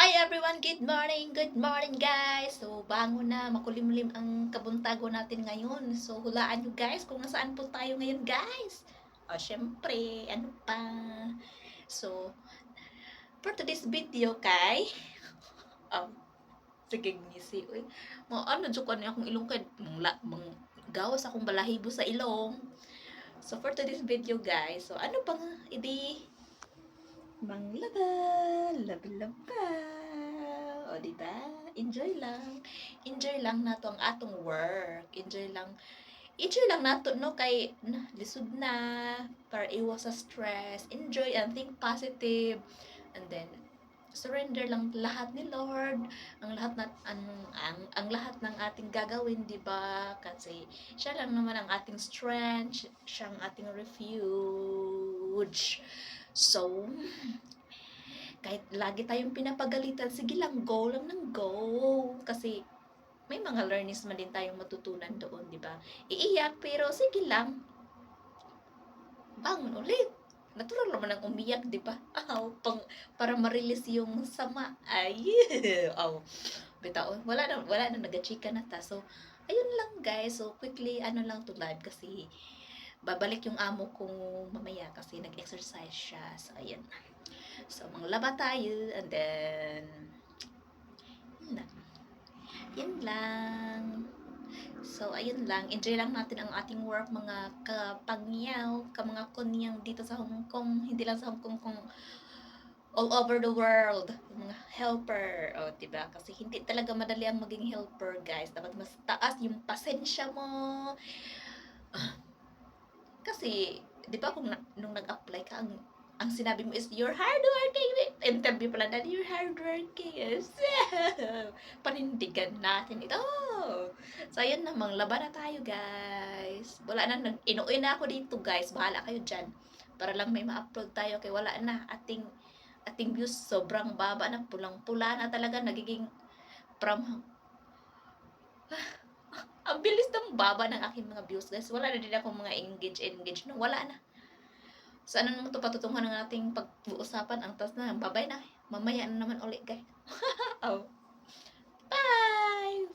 Hi everyone! Good morning guys! So, bangon na, makulimlim ang kabuntago natin ngayon. So, hulaan nyo guys kung nasaan po tayo ngayon guys. O, syempre, ano pa? So, for today's video kay, um, sige ngisi, uy. Ano, dyan akong ilong kay, gawas akong balahibo sa ilong. So, for today's video guys, so ano pang, manglaba, laba-laba. O, diba? Enjoy lang. Enjoy lang nato ang atong work. Enjoy lang nato, no? Kay, lisod na, para iwas sa stress. Enjoy and think positive. And then, surrender lang lahat ni Lord. Ang lahat na, ang lahat ng ating gagawin, di ba? Kasi, siya lang naman ang ating strength. Siya ang ating refuge. So, kahit lagi tayong pinapagalitan, sige lang, go lang ng go. Kasi, may mga learnings man din tayong matutunan doon, di ba? Iiyak, pero sige lang, bangon ulit. Natural naman ang umiyak, di ba? Para ma-release yung sama. Ay, bitaw, wala na nagachika na ta. So, ayun lang guys. So, quickly, lang to live kasi babalik yung amo ko mamaya kasi nag-exercise siya. So, ayun. So, manglaba tayo and then yun lang. So, ayun lang. Enjoy lang natin ang ating work, mga kapangyaw, mga kunyang dito sa Hong Kong. Hindi lang sa Hong Kong, kung all over the world. Mga helper. O, diba? Kasi hindi talaga madali ang maging helper, guys. Dapat mas taas yung pasensya mo. Kasi, di ba kung nung nag-apply ka, ang sinabi mo is, you're hardworking. Interview pala na, you're hardworking. Yes. Panindigan natin ito. So, ayun namang, laban na tayo, guys. Wala na, inuwi na ako dito, guys. Bahala kayo dyan. Para lang may ma-upload tayo. Kaya wala na, ating views sobrang baba na, pulang-pula na talaga, nagiging from, ang bilis ng baba ng aking mga views, guys. Wala na din akong mga engage, no? Wala na. So, ano naman ito patutungan ng ating pag-uusapan? Ang taas na, babay na. Mamaya na naman ulit, guys. Oh. Bye!